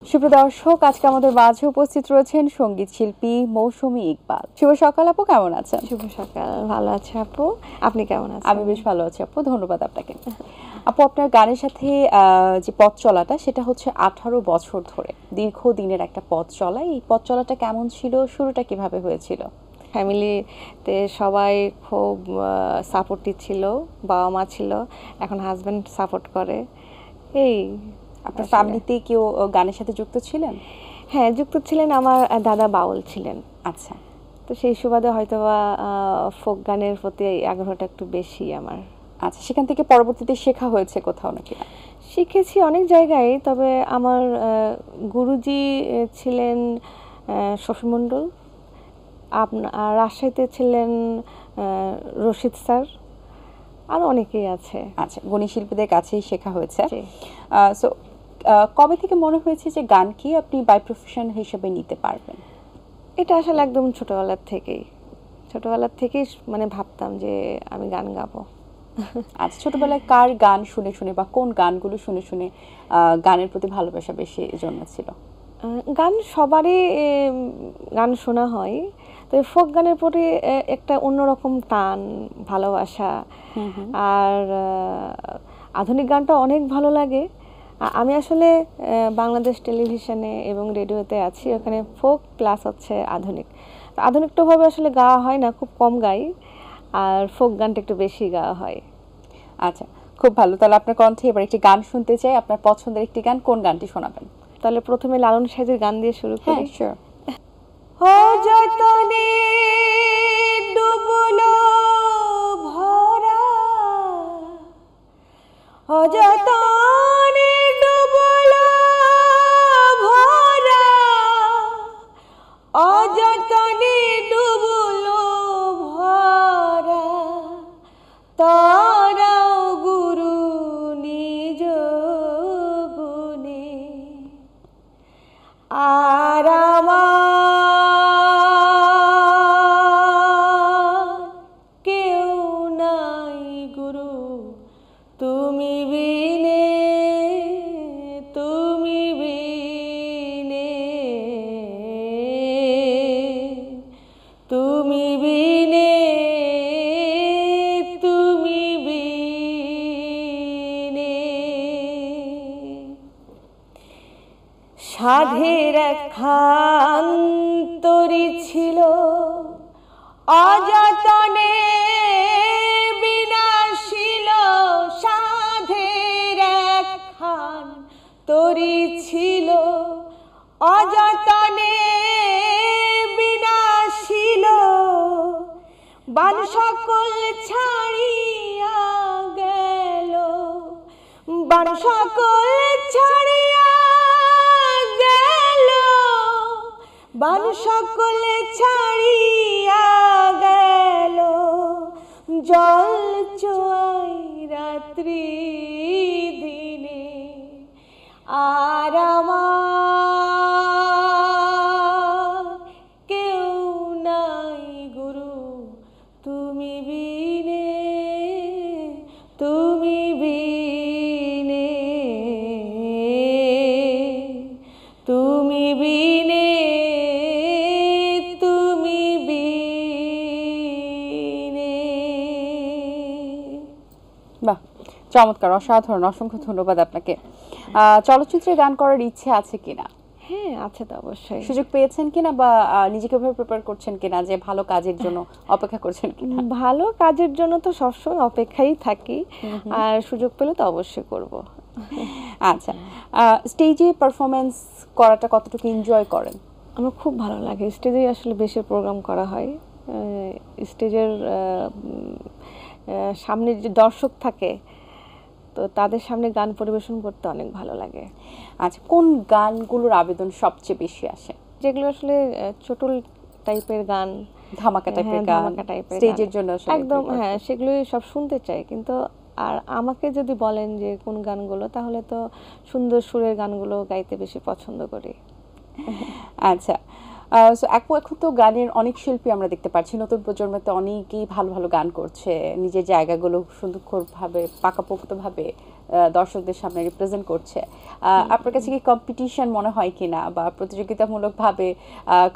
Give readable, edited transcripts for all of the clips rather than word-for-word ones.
সুপ্রিয় দর্শক, আজকে আমাদের মাঝে উপস্থিত রয়েছেন সঙ্গীত শিল্পী মৌসুমী ইকবাল। শুভ সকাল আপু, কেমন আছেন? শুভ সকাল, ভালো আছে আপু, আপনি কেমন আছেন? আমি বেশ ভালো আছি আপু, ধন্যবাদ আপনাকে। আপু, আপনার গানের সাথে যে পথ চলাটা, সেটা হচ্ছে 18 বছর ধরে দীর্ঘদিনের একটা পথ চলা। এই পথ চলাটা কেমন ছিল, শুরুটা কিভাবে হয়েছিল? ফ্যামিলিতে সবাই খুব সাপোর্টিভ ছিল, বাবা মা ছিল, এখন হাজব্যান্ড সাপোর্ট করে। এই আপনার ফ্যামিলিতে কেউ গানের সাথে যুক্ত ছিলেন? হ্যাঁ, যুক্ত ছিলেন, আমার দাদা বাউল ছিলেন। আচ্ছা, তো সেই সুবাদে হয়তোবা ফোক গানের প্রতি আগ্রহটা একটু বেশি আমার। আচ্ছা, সেখান থেকে পরবর্তীতে শেখা হয়েছে কোথাও নাকি? শিখেছি অনেক জায়গায়, তবে আমার গুরুজি ছিলেন শশী মণ্ডল, আর রাজশাহীতে ছিলেন রশিদ স্যার, আরও অনেকেই আছে। আচ্ছা, গুণী শিল্পীদের কাছেই শেখা হয়েছে। সো কবে থেকে মনে হয়েছে যে গানকে আপনি বাই প্রফেশন হিসেবে নিতে পারবেন? এটা আসলে একদম ছোটবেলার থেকেই মানে ভাবতাম যে আমি গান গাবো। আচ্ছা, ছোটবেলায় কার গান শুনে শুনে বা কোন গানগুলো শুনে শুনে গানের প্রতি ভালোবাসা বেশি জন্মেছিল? গান সবারই গান শোনা হয়, তো ফোক গানের প্রতি একটা অন্যরকম টান, ভালোবাসা। আর আধুনিক গানটা অনেক ভালো লাগে। আমি আসলে বাংলাদেশ টেলিভিশনে এবং রেডিওতে আছি, ওখানে ফোক প্লাস হচ্ছে আধুনিক। আধুনিকটাভাবে আসলে গাওয়া হয় না, খুব কম গাই, আর ফোক গানটা একটু বেশি গাওয়া হয়। আচ্ছা, খুব ভালো। তাহলে আপনার কণ্ঠে এবার একটি গান শুনতে চাই। আপনার পছন্দের একটি গান, কোন গানটি শোনাবেন? তাহলে প্রথমে লালন সাহেবের গান দিয়ে শুরু করি। হ্যাঁ, শিওর। অযতনে ডুবলো ভরা, অযতনে ডুবলো ভরা, অযতনে ডুবলো ভরা, তারাও গুরু নিজ গুণে, আর আমার কেউ নাই গুরু তুমি বিনে, তুমি বিনে, তুমি বিনে, তুমি বিনে। সাধের একখান তরি ছিল, অযতনে বিনাশিল, সাধের একখান তরি ছিল, অযতনে বিনাশিল, বান সকল ছাড়িয়া গেল, বান সকল ছাড়িয়া গেল, বান সকল ছাড়িয়া গেল, জল চোয়াই রাত্রি দিনে, আর আমার কেউ নাই গুরু তুমি বিনে, তুমি বিনে, তুমি বিনে, তুমি বিনে। বাহ, চমৎকার, অসাধারণ, অসংখ্য ধন্যবাদ আপনাকে। চলচ্চিত্রে গান করার ইচ্ছে আছে কিনা? হ্যাঁ, আছে তো অবশ্যই। সুযোগ পেয়েছেন কিনা, বা নিজেকে ভাবে প্রিপেয়ার করছেন কিনা, যে ভালো কাজের জন্য অপেক্ষা করছেন কিনা? ভালো কাজের জন্য তো সবসময় অপেক্ষাই থাকি, আর সুযোগ পেলে তো অবশ্যই করব। আচ্ছা, স্টেজে পারফরমেন্স করাটা কতটুকু এনজয় করেন? আমার খুব ভালো লাগে, স্টেজেই আসলে বেশি প্রোগ্রাম করা হয়। স্টেজের সামনে যে দর্শক থাকে, তো তাদের সামনে গান পরিবেশন করতে অনেক ভালো লাগে। আচ্ছা, কোন গানগুলোর আবেদন সবচেয়ে বেশি আসে? যেগুলো আসলে চটল টাইপের গান, ধামাকা টাইপের গান, ধামাকা টাইপের স্টেজের জন্য একদম, হ্যাঁ, সেগুলোই সব শুনতে চাই। কিন্তু আর আমাকে যদি বলেন যে কোন গানগুলো, তাহলে তো সুন্দর সুরের গানগুলো গাইতে বেশি পছন্দ করি। আচ্ছা, সো এখন তো গানের অনেক শিল্পী আমরা দেখতে পাচ্ছি, নতুন প্রজন্মতে অনেকেই ভালো ভালো গান করছে, নিজের জায়গাগুলো সুন্দরভাবে পাকাপোক্তভাবে দর্শকদের সামনে রিপ্রেজেন্ট করছে, আপনার কাছে কি কম্পিটিশন মনে হয় কিনা বা প্রতিযোগিতামূলকভাবে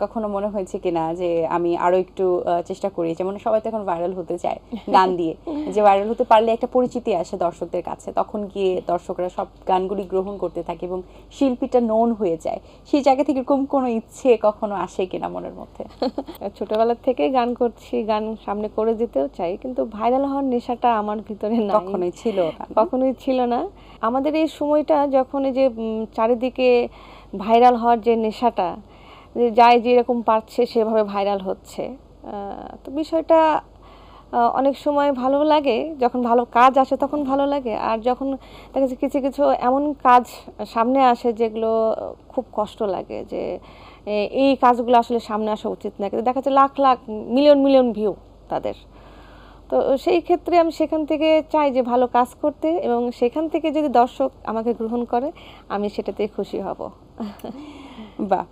কখনো মনে হয়েছে কিনা যে আমি আরো একটু চেষ্টা করি, যেমন সবাই তো এখন ভাইরাল হতে চায় গান দিয়ে, যে ভাইরাল হতে পারলে একটা পরিচিতি আসে দর্শকদের কাছে, তখন গিয়ে দর্শকরা সব গানগুলি গ্রহণ করতে থাকে এবং শিল্পীটা নোন হয়ে যায়, সেই জায়গা থেকে এরকম কোনো ইচ্ছে কখনো আসে কিনা মনের মধ্যে? ছোটবেলা থেকেই গান করছি, গান সামনে করে যেতেও চাই, কিন্তু ভাইরাল হওয়ার নেশাটা আমার ভিতরে নাই, কখনোই ছিল না? কখনোই ছিল না। আমাদের এই সময়টা যখন এই যে চারিদিকে ভাইরাল হওয়ার যে নেশাটা, যে যাই যেরকম পারছে সেভাবে ভাইরাল হচ্ছে, তো বিষয়টা অনেক সময় ভালো লাগে, যখন ভালো কাজ আসে তখন ভালো লাগে, আর যখন দেখা যাচ্ছে কিছু কিছু এমন কাজ সামনে আসে যেগুলো খুব কষ্ট লাগে, যে এই কাজগুলো আসলে সামনে আসা উচিত না, কিন্তু দেখা যাচ্ছে lakh lakh million million view তাদের। তো সেই ক্ষেত্রে আমি সেখান থেকে চাই যে ভালো কাজ করতে, এবং সেখান থেকে যদি দর্শক আমাকে গ্রহণ করে আমি সেটাতে খুশি হব। বাহ,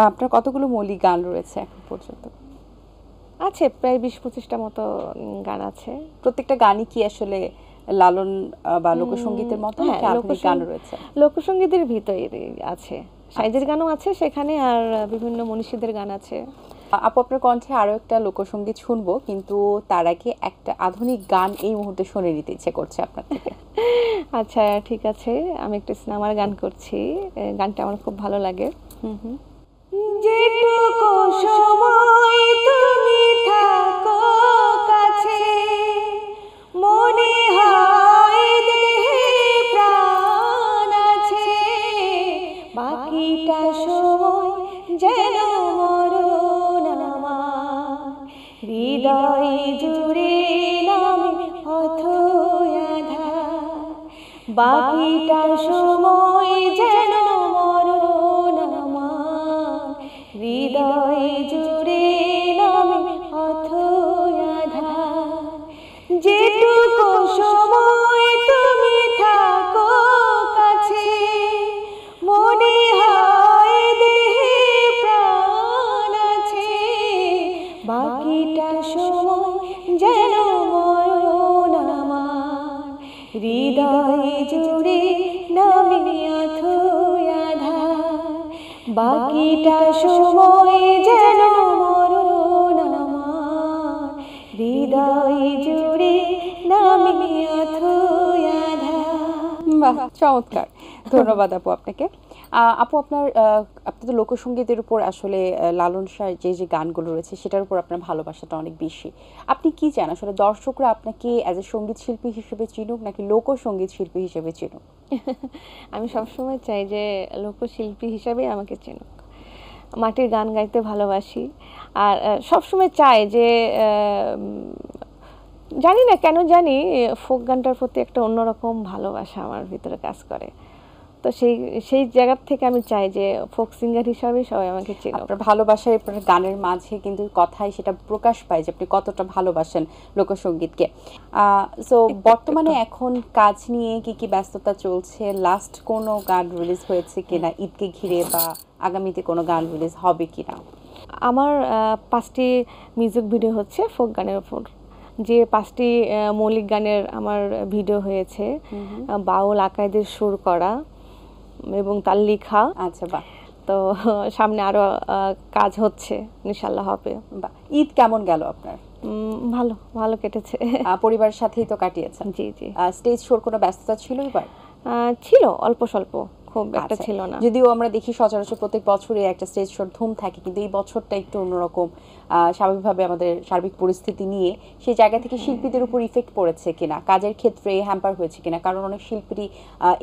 আপনার কতগুলো মৌলিক গান রয়েছে এখন পর্যন্ত? আছে প্রায় 20-25টা মতো গান আছে। প্রত্যেকটা গানই কি আসলে লালন বা লোকসঙ্গীতের মতো হ্যাঁ, নাকি আধুনিক গান রয়েছে? লোকসঙ্গীতের ভিতরে আছে, সাইজের গানও আছে সেখানে, আর বিভিন্ন মনীষীদের গান আছে। আপু, আপনার কণ্ঠে আরো একটা লোকসঙ্গীত শুনবো, কিন্তু তার আগে একটা আধুনিক গান এই মুহূর্তে শুনে নিতে ইচ্ছে করছে আপনার থেকে। আচ্ছা ঠিক আছে, আমি একটা সিনেমার গান করছি, গানটা আমার খুব ভালো লাগে। হুম। যেটুকু সময় তুমি থাকো কাছে, মনে হয় দেহে প্রাণ আছে, বাকিটা সময় যেন মরণ আমার, হৃদয় জুড়ে নামে অথই আঁধার, বাকিটা সময় যেন মরণ আমার, হৃদয় জুড়ে নামে অথই আঁধার, যেটুকু সময় তুমি থাকো কাছে, মনে হয় দেহে প্রাণ আছে, বাকিটা সময় যেন মরণ আমার, হৃদয় জুড়ে নামে অথই আঁধার, বাকিটা সময় যেন মরণ আমার, হৃদয় জুড়ে নামে অথই আঁধার। বাহ, চমৎকার, ধন্যবাদ আপু আপনাকে। আপু, আপনি তো লোকসঙ্গীতের উপর আসলে লালন শাহর যে যে গানগুলো রয়েছে সেটার উপর আপনার ভালোবাসাটা অনেক বেশি। আপনি কি চান আসলে দর্শকরা আপনাকে অ্যাজ এ সঙ্গীত শিল্পী হিসেবে চিনুক নাকি লোকসঙ্গীত শিল্পী হিসেবে চিনুক? আমি সবসময় চাই যে লোকশিল্পী হিসাবে আমাকে চিনুক, মাটির গান গাইতে ভালোবাসি, আর সবসময় চাই যে জানি না কেন জানি ফোক গানটার প্রতি একটা অন্যরকম ভালোবাসা আমার ভিতরে কাজ করে, তো সেই সেই জায়গা থেকে আমি চাই যে ফোক সিঙ্গার হিসাবে সবাই আমাকে চিনুক। আপনার ভালোবাসায় আপনার গানের মাঝে কিন্তু কথায় সেটা প্রকাশ পায় যে আপনি কতটা ভালোবাসেন লোকসঙ্গীতকে। সো বর্তমানে এখন কাজ নিয়ে কি কি ব্যস্ততা চলছে? লাস্ট কোনো গান রিলিজ হয়েছে কিনা ঈদকে ঘিরে, বা আগামীতে কোনো গান রিলিজ হবে কিনা? আমার 5টি মিউজিক ভিডিও হচ্ছে ফোক গানের উপর, যে 5টি মৌলিক গানের আমার ভিডিও হয়েছে, বাউল আকাইদের সুর করা এবং তার লেখা। আচ্ছা, বাহ। তো সামনে আরো কাজ হচ্ছে, ইনশাল্লাহ হবে। বাহ, ঈদ কেমন গেল আপনার? ভালো ভালো কেটেছে। পরিবারের সাথেই তো কাটিয়েছেন? জি জি। স্টেজ শোর কোনো ব্যস্ততা ছিল এবার? ছিল অল্প স্বল্প, খুব একটা আচ্ছা, ছিল না। যদিও আমরা দেখি সচরাচর প্রত্যেক বছরই একটা স্টেজ শোর ধুম থাকে, কিন্তু এই বছরটা একটু অন্যরকম, স্বাভাবিকভাবে আমাদের সার্বিক পরিস্থিতি নিয়ে সেই জায়গা থেকে শিল্পীদের উপর ইফেক্ট পড়েছে কিনা, কাজের ক্ষেত্রে হ্যাম্পার হয়েছে কিনা? কারণ অনেক শিল্পীরই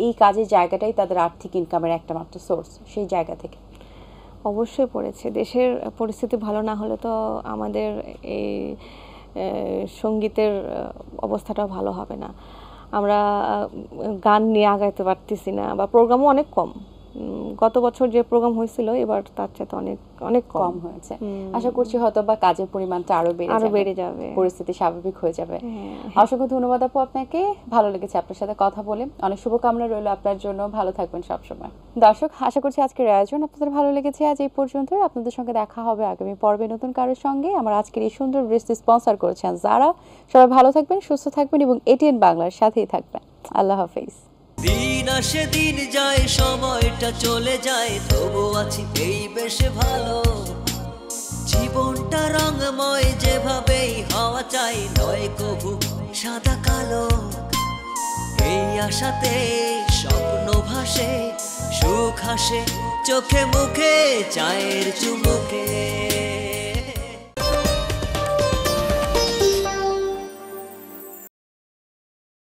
এই কাজের জায়গাটাই তাদের আর্থিক ইনকামের একটা মাত্র সোর্স, সেই জায়গা থেকে। অবশ্যই পড়েছে, দেশের পরিস্থিতি ভালো না হলে তো আমাদের এই সঙ্গীতের অবস্থাটাও ভালো হবে না, আমরা গান নিয়ে আগাইতে পারতেছি না, বা প্রোগ্রামও অনেক কম। গত বছর যে প্রোগ্রাম হয়েছিল এবার তার চাইতে অনেক অনেক কম হয়েছে। আশা করছি হয়তো বা কাজের পরিমাণটা আরো বেড়ে যাবে, পরিস্থিতি স্বাভাবিক হয়ে যাবে। অসংখ্য ধন্যবাদ আপু আপনাকে, ভালো লেগেছে আপনার সাথে কথা বলে, অনেক শুভকামনা রইল আপনার জন্য, ভালো থাকবেন সবসময়। দর্শক, আশা করছি আজকের আয়োজন আপনাদের ভালো লেগেছে। আজ এই পর্যন্তই, আপনাদের সঙ্গে দেখা হবে আগামী পর্বে নতুন কারোর সঙ্গে। আমার আজকের এই সুন্দর ড্রেসটি স্পন্সর করেছেন যারা। সবাই ভালো থাকবেন, সুস্থ থাকবেন এবং এটিএন বাংলার সাথেই থাকবেন। আল্লাহ হাফেজ। আসে দিন যায় সময়টা চলে যায় তবু আছি এই বেশ ভালো জীবনটা রঙময় যেভাবেই হওয়া চাই নয় কবু সাদা কালো এই আশাতে স্বপ্ন ভাসে সুখ হাসে চোখে মুখে চায়ের চুমুকে